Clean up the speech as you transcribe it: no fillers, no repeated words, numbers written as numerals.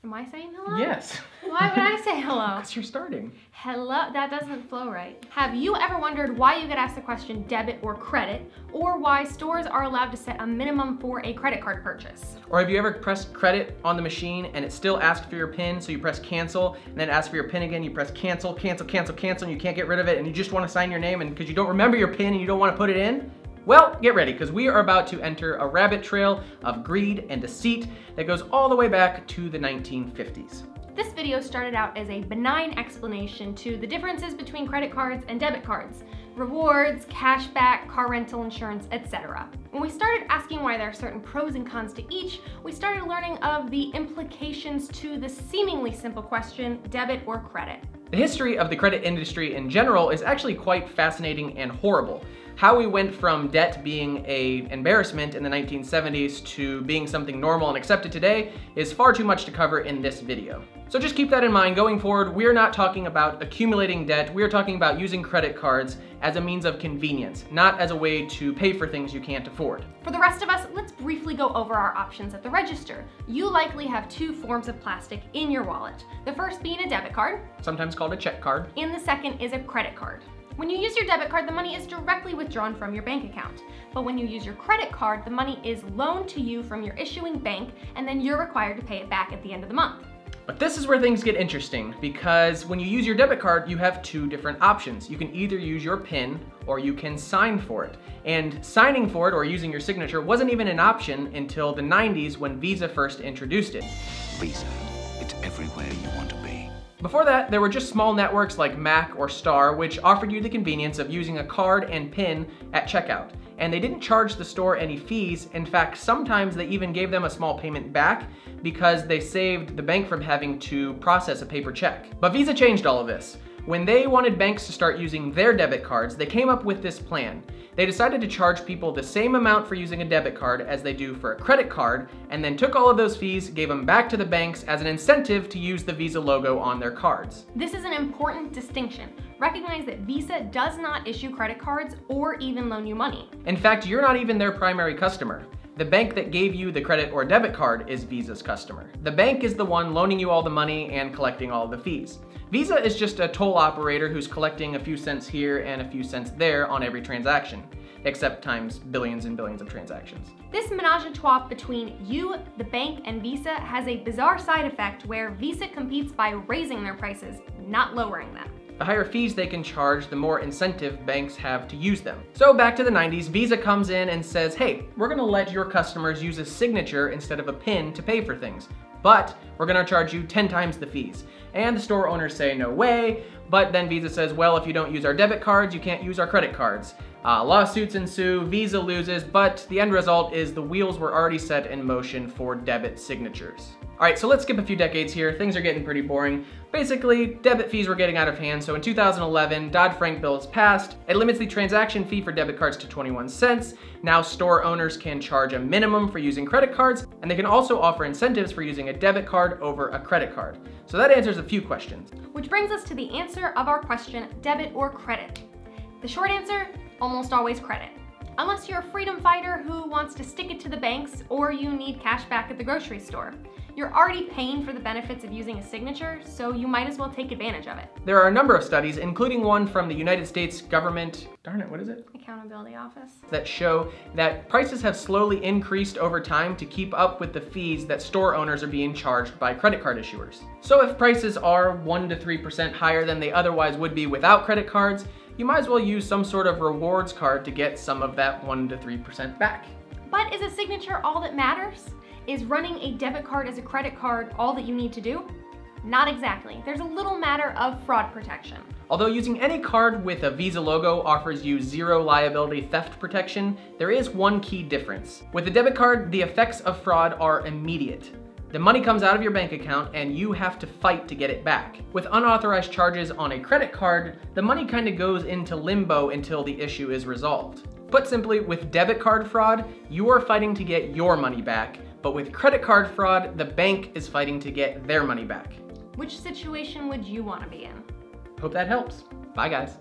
Am I saying hello? Yes. Why would I say hello? Because you're starting. Hello? That doesn't flow right. Have you ever wondered why you get asked the question debit or credit, or why stores are allowed to set a minimum for a credit card purchase? Or have you ever pressed credit on the machine and it still asked for your PIN, so you press cancel, and then it asks for your PIN again, you press cancel, cancel, cancel, cancel, and you can't get rid of it, and you just want to sign your name, and because you don't remember your PIN and you don't want to put it in? Well, get ready, because we are about to enter a rabbit trail of greed and deceit that goes all the way back to the 1950s. This video started out as a benign explanation to the differences between credit cards and debit cards, rewards, cashback, car rental insurance, etc. When we started asking why there are certain pros and cons to each, we started learning of the implications to the seemingly simple question, debit or credit. The history of the credit industry in general is actually quite fascinating and horrible. How we went from debt being an embarrassment in the 1970s to being something normal and accepted today is far too much to cover in this video. So just keep that in mind going forward. We're not talking about accumulating debt, we're talking about using credit cards as a means of convenience, not as a way to pay for things you can't afford. For the rest of us, let's briefly go over our options at the register. You likely have two forms of plastic in your wallet. The first being a debit card, sometimes called a check card, and the second is a credit card. When you use your debit card, the money is directly withdrawn from your bank account. But when you use your credit card, the money is loaned to you from your issuing bank, and then you're required to pay it back at the end of the month. But this is where things get interesting, because when you use your debit card, you have two different options. You can either use your PIN or you can sign for it. And signing for it or using your signature wasn't even an option until the 90s when Visa first introduced it. Visa, it's everywhere you want to be. Before that, there were just small networks like Mac or Star, which offered you the convenience of using a card and PIN at checkout. And they didn't charge the store any fees. In fact, sometimes they even gave them a small payment back because they saved the bank from having to process a paper check. But Visa changed all of this. When they wanted banks to start using their debit cards, they came up with this plan. They decided to charge people the same amount for using a debit card as they do for a credit card, and then took all of those fees, gave them back to the banks as an incentive to use the Visa logo on their cards. This is an important distinction. Recognize that Visa does not issue credit cards or even loan you money. In fact, you're not even their primary customer. The bank that gave you the credit or debit card is Visa's customer. The bank is the one loaning you all the money and collecting all the fees. Visa is just a toll operator who's collecting a few cents here and a few cents there on every transaction, except times billions and billions of transactions. This menage a trois between you, the bank, and Visa has a bizarre side effect where Visa competes by raising their prices, not lowering them. The higher fees they can charge, the more incentive banks have to use them. So back to the 90s, Visa comes in and says, hey, we're gonna let your customers use a signature instead of a PIN to pay for things, but we're gonna charge you 10 times the fees. And the store owners say, no way, but then Visa says, well, if you don't use our debit cards, you can't use our credit cards. Lawsuits ensue, Visa loses, but the end result is the wheels were already set in motion for debit signatures. All right, so let's skip a few decades here. Things are getting pretty boring. Basically, debit fees were getting out of hand, so in 2011, Dodd-Frank bill is passed. It limits the transaction fee for debit cards to 21 cents. Now store owners can charge a minimum for using credit cards, and they can also offer incentives for using a debit card over a credit card. So that answers a few questions. Which brings us to the answer of our question, debit or credit? The short answer, almost always credit. Unless you're a freedom fighter who wants to stick it to the banks or you need cash back at the grocery store. You're already paying for the benefits of using a signature, so you might as well take advantage of it. There are a number of studies, including one from the United States government, darn it, what is it? Accountability Office. That show that prices have slowly increased over time to keep up with the fees that store owners are being charged by credit card issuers. So if prices are 1 to 3% higher than they otherwise would be without credit cards, you might as well use some sort of rewards card to get some of that 1 to 3% back. But is a signature all that matters? Is running a debit card as a credit card all that you need to do? Not exactly. There's a little matter of fraud protection. Although using any card with a Visa logo offers you zero liability theft protection, there is one key difference. With a debit card, the effects of fraud are immediate. The money comes out of your bank account and you have to fight to get it back. With unauthorized charges on a credit card, the money kind of goes into limbo until the issue is resolved. Put simply, with debit card fraud, you are fighting to get your money back, but with credit card fraud, the bank is fighting to get their money back. Which situation would you want to be in? Hope that helps. Bye guys.